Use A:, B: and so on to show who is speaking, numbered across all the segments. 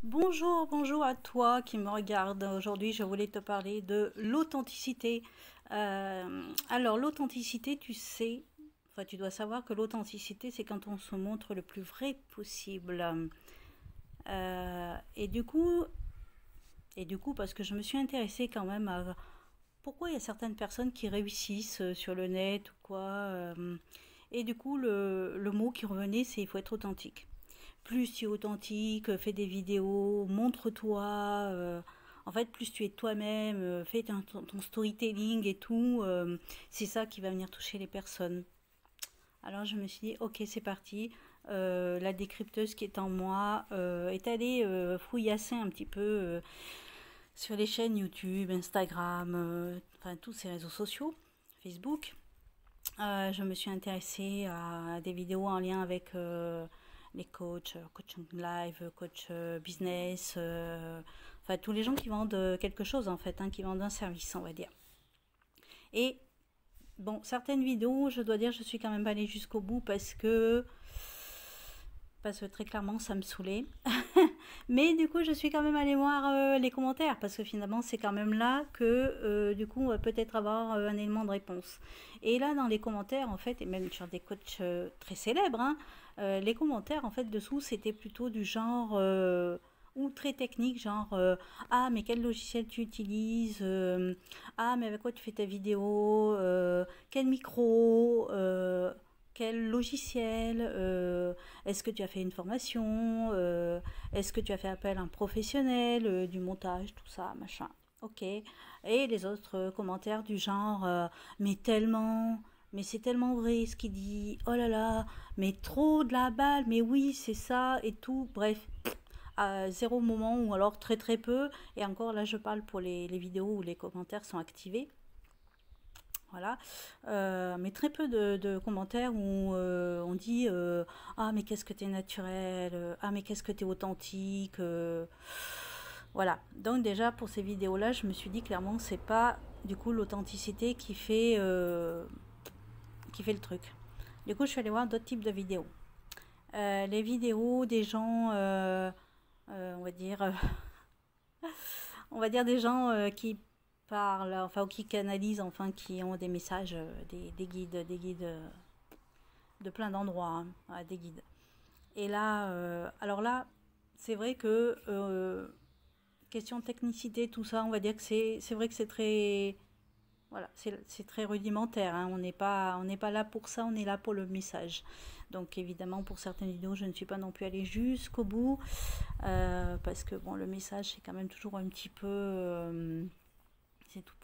A: Bonjour, bonjour à toi qui me regarde. Aujourd'hui, je voulais te parler de l'authenticité. Alors, l'authenticité, tu sais, enfin, tu dois savoir que l'authenticité, c'est quand on se montre le plus vrai possible. Euh, et du coup, parce que je me suis intéressée quand même à pourquoi il y a certaines personnes qui réussissent sur le net ou quoi. Et du coup, le mot qui revenait, c'est il faut être authentique. Plus tu es authentique, fais des vidéos, montre-toi. En fait, plus tu es toi-même, fais ton storytelling et tout. C'est ça qui va venir toucher les personnes. Alors je me suis dit, ok, c'est parti. La décrypteuse qui est en moi est allée fouillasser un petit peu sur les chaînes YouTube, Instagram, enfin tous ces réseaux sociaux, Facebook. Je me suis intéressée à des vidéos en lien avec les coachs, coaching live, coach business, enfin tous les gens qui vendent quelque chose en fait, hein, qui vendent un service, on va dire. Et bon, certaines vidéos, je dois dire, je suis quand même pas allée jusqu'au bout parce que très clairement, ça me saoulait. Mais du coup, je suis quand même allée voir les commentaires parce que finalement, c'est quand même là que du coup, on va peut-être avoir un élément de réponse. Et là, dans les commentaires, en fait, et même sur des coachs très célèbres, hein, les commentaires, en fait, dessous, c'était plutôt du genre ou très technique, genre ah, mais quel logiciel tu utilises ah, mais avec quoi tu fais ta vidéo quel micro quel logiciel est-ce que tu as fait une formation est-ce que tu as fait appel à un professionnel du montage, tout ça, machin. Ok. Et les autres commentaires du genre, mais c'est tellement vrai ce qu'il dit. Oh là là, mais trop de la balle, mais oui, c'est ça et tout. Bref, à zéro moment ou alors très très peu. Et encore là, je parle pour les vidéos où les commentaires sont activés. Voilà. Mais très peu de commentaires où on dit ah, mais qu'est-ce que t'es naturel, ah, mais qu'est-ce que t'es authentique. Voilà. Donc, déjà, pour ces vidéos-là, je me suis dit clairement, c'est pas du coup l'authenticité qui fait le truc. Du coup, je suis allée voir d'autres types de vidéos. Les vidéos des gens, on va dire, des gens qui parlent, enfin, ou qui canalisent, enfin, qui ont des messages, des guides de plein d'endroits, hein, ouais, des guides. Et là, alors là, c'est vrai que question de technicité, tout ça, on va dire que c'est vrai que c'est très voilà, c'est très rudimentaire, hein. On n'est pas là pour ça, on est là pour le message. Donc évidemment, pour certaines vidéos, je ne suis pas non plus allée jusqu'au bout, parce que bon, le message, c'est quand même toujours un petit peu, c'est tout,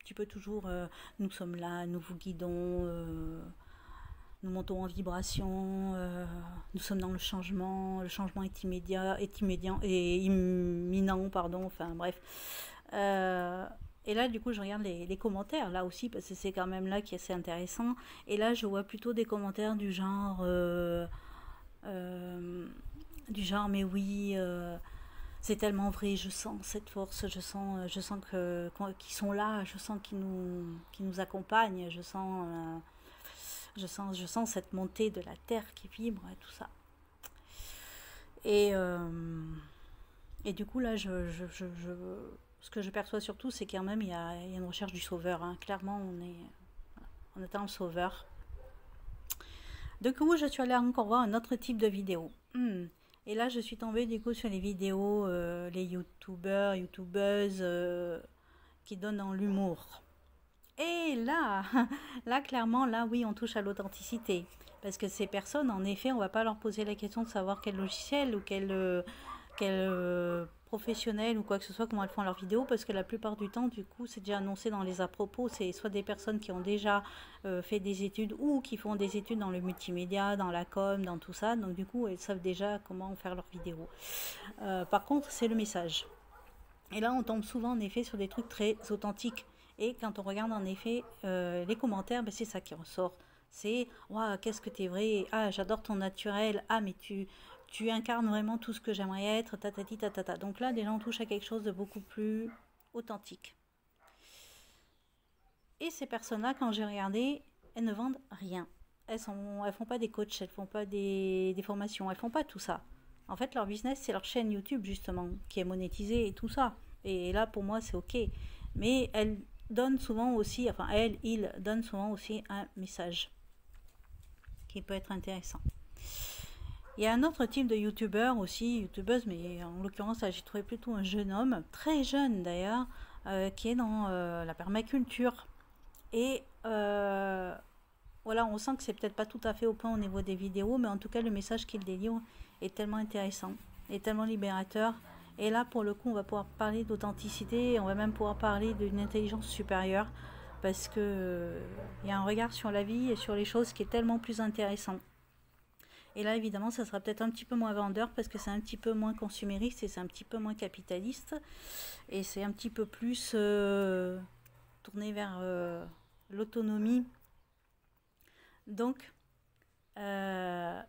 A: tu peux toujours, nous sommes là, nous vous guidons, nous montons en vibration, nous sommes dans le changement est imminent, pardon, enfin bref. Euh, et là, du coup, je regarde les commentaires, là aussi, parce que c'est quand même là qui est assez intéressant. Et là, je vois plutôt des commentaires euh, du genre, mais oui, c'est tellement vrai, je sens cette force, je sens qu'ils sont là, je sens qu'ils nous accompagnent, je sens cette montée de la terre qui vibre et tout ça. Et, euh, et du coup, là, ce que je perçois surtout, c'est quand même, il y a une recherche du sauveur, hein. Clairement, on attend le sauveur. Du coup, je suis allée encore voir un autre type de vidéo. Et là, je suis tombée du coup sur les vidéos, les youtubeuses qui donnent dans l'humour. Et là, là, clairement, là, oui, on touche à l'authenticité. Parce que ces personnes, en effet, on va pas leur poser la question de savoir quel logiciel ou quel professionnel ou quoi que ce soit, comment elles font leurs vidéos, parce que la plupart du temps, du coup, c'est déjà annoncé dans les à-propos. C'est soit des personnes qui ont déjà fait des études ou qui font des études dans le multimédia, dans la com, dans tout ça. Donc, du coup, elles savent déjà comment faire leurs vidéos. Par contre, c'est le message. Et là, on tombe souvent en effet sur des trucs très authentiques. Et quand on regarde en effet les commentaires, ben, c'est ça qui ressort. C'est waouh, qu'est-ce que t'es vrai, ah, j'adore ton naturel, ah, mais tu incarnes vraiment tout ce que j'aimerais être, tatati tatata. Donc là, des gens touchent à quelque chose de beaucoup plus authentique. Et ces personnes-là, quand j'ai regardé, elles ne vendent rien. Elles font pas des coachs, elles font pas des formations, elles font pas tout ça. En fait, leur business, c'est leur chaîne YouTube, justement, qui est monétisée et tout ça. Et là, pour moi, c'est OK. Mais elles donnent souvent aussi, enfin, elles, ils donnent souvent aussi un message qui peut être intéressant. Il y a un autre type de youtubeur aussi, youtubeuse, mais en l'occurrence, là, j'ai trouvé plutôt un jeune homme, très jeune d'ailleurs, qui est dans la permaculture. Et voilà, on sent que c'est peut-être pas tout à fait au point au niveau des vidéos, mais en tout cas, le message qu'il délivre est tellement intéressant, est tellement libérateur. Et là, pour le coup, on va pouvoir parler d'authenticité, on va même pouvoir parler d'une intelligence supérieure, parce que il y a un regard sur la vie et sur les choses qui est tellement plus intéressant. Et là, évidemment, ça sera peut-être un petit peu moins vendeur parce que c'est un petit peu moins consumériste et c'est un petit peu moins capitaliste. Et c'est un petit peu plus tourné vers l'autonomie. Donc, euh,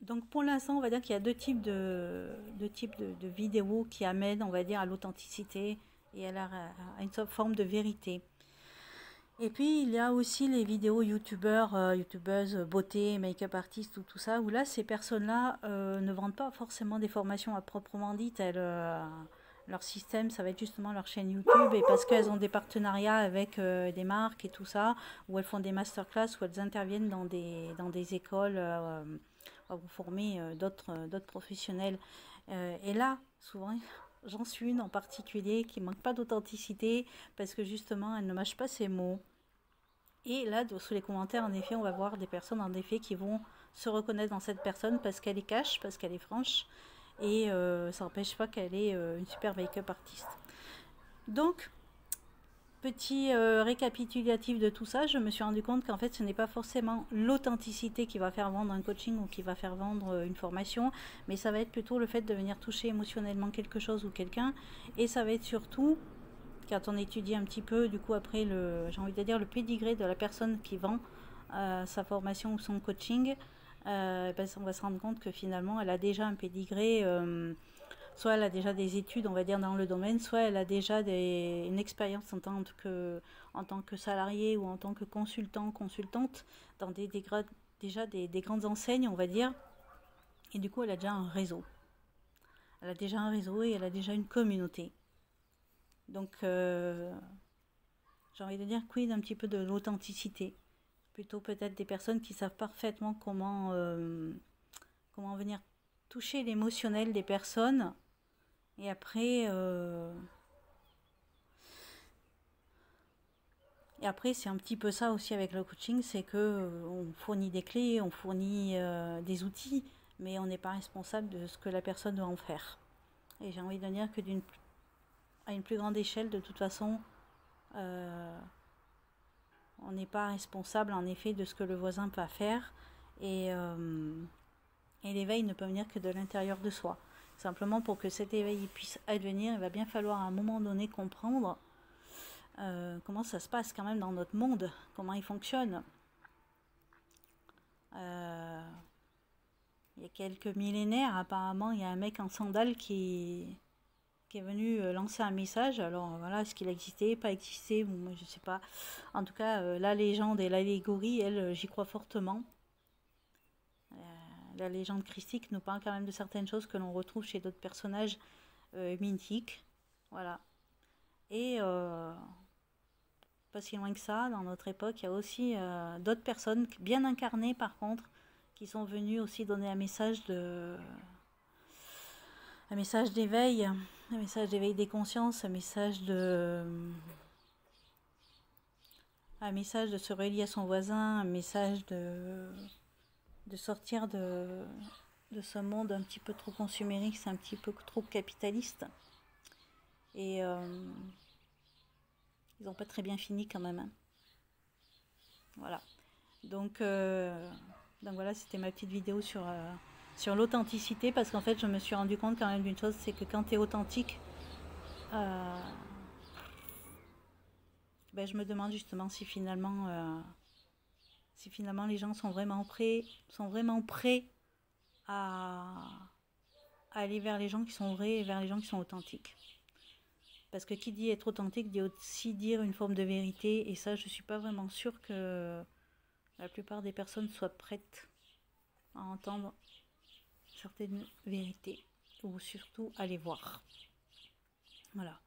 A: donc, pour l'instant, on va dire qu'il y a deux types de vidéos qui amènent, on va dire, à l'authenticité et à une forme de vérité. Et puis, il y a aussi les vidéos youtubeurs, youtubeuses, beauté, make-up artistes, tout ça, où là, ces personnes-là ne vendent pas forcément des formations à proprement dit. Leur système, ça va être justement leur chaîne YouTube, et parce qu'elles ont des partenariats avec des marques et tout ça, où elles font des masterclass, où elles interviennent dans des écoles pour former d'autres professionnels. Et là, souvent, j'en suis une en particulier qui manque pas d'authenticité, parce que justement, elle ne mâche pas ses mots. Et là, sous les commentaires, en effet, on va voir des personnes, en effet, qui vont se reconnaître dans cette personne parce qu'elle est cash, parce qu'elle est franche. Et ça n'empêche pas qu'elle est une super make-up artiste. Donc, petit récapitulatif de tout ça, je me suis rendu compte qu'en fait, ce n'est pas forcément l'authenticité qui va faire vendre un coaching ou qui va faire vendre une formation, mais ça va être plutôt le fait de venir toucher émotionnellement quelque chose ou quelqu'un. Et ça va être surtout quand on étudie un petit peu, du coup, après, j'ai envie de dire, le pédigré de la personne qui vend sa formation ou son coaching, ben, on va se rendre compte que finalement, elle a déjà un pédigré, soit elle a déjà des études, on va dire, dans le domaine, soit elle a déjà une expérience en tant que salarié ou en tant que consultant, consultante, dans déjà des grandes enseignes, on va dire, et du coup, elle a déjà un réseau. Elle a déjà un réseau et elle a déjà une communauté. Donc, j'ai envie de dire quid un petit peu de l'authenticité. Plutôt peut-être des personnes qui savent parfaitement comment venir toucher l'émotionnel des personnes. Et après c'est un petit peu ça aussi avec le coaching, c'est que on fournit des clés, on fournit des outils, mais on n'est pas responsable de ce que la personne doit en faire. Et j'ai envie de dire que à une plus grande échelle, de toute façon, on n'est pas responsable en effet de ce que le voisin peut faire, et, l'éveil ne peut venir que de l'intérieur de soi. Simplement, pour que cet éveil puisse advenir, il va bien falloir à un moment donné comprendre comment ça se passe quand même dans notre monde, comment il fonctionne. Il y a quelques millénaires, apparemment, il y a un mec en sandales qui est venu lancer un message. Alors voilà, est-ce qu'il existait, pas existé, moi je sais pas. En tout cas, la légende et l'allégorie, elle, j'y crois fortement. La légende christique nous parle quand même de certaines choses que l'on retrouve chez d'autres personnages mythiques. Voilà. Et pas si loin que ça, dans notre époque, il y a aussi d'autres personnes bien incarnées par contre, qui sont venues aussi donner un message d'éveil, des consciences, un message de se relier à son voisin, un message de sortir de ce monde un petit peu trop consumériste, un petit peu trop capitaliste. Et ils n'ont pas très bien fini quand même. Hein. Voilà. Donc voilà, c'était ma petite vidéo sur l'authenticité, parce qu'en fait, je me suis rendu compte quand même d'une chose, c'est que quand tu es authentique, ben, je me demande justement si finalement les gens sont vraiment prêts à aller vers les gens qui sont vrais et vers les gens qui sont authentiques. Parce que qui dit être authentique dit aussi dire une forme de vérité, et ça, je suis pas vraiment sûre que la plupart des personnes soient prêtes à entendre certaines vérités, ou surtout aller voir. Voilà.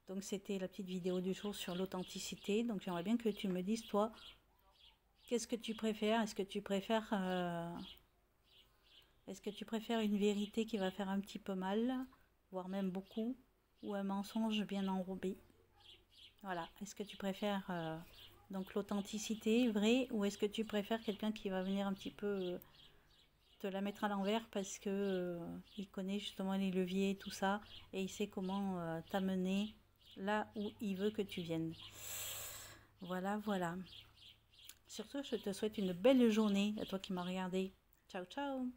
A: Donc c'était la petite vidéo du jour sur l'authenticité. Donc j'aimerais bien que tu me dises, toi, qu'est-ce que tu préfères? Est-ce que tu préfères une vérité qui va faire un petit peu mal, voire même beaucoup, ou un mensonge bien enrobé? Voilà. Est-ce que tu préfères donc l'authenticité vraie, ou est-ce que tu préfères quelqu'un qui va venir un petit peu te la mettre à l'envers parce que il connaît justement les leviers et tout ça, et il sait comment t'amener là où il veut que tu viennes. Voilà, voilà. Sur ce, je te souhaite une belle journée à toi qui m'as regardé. Ciao, ciao!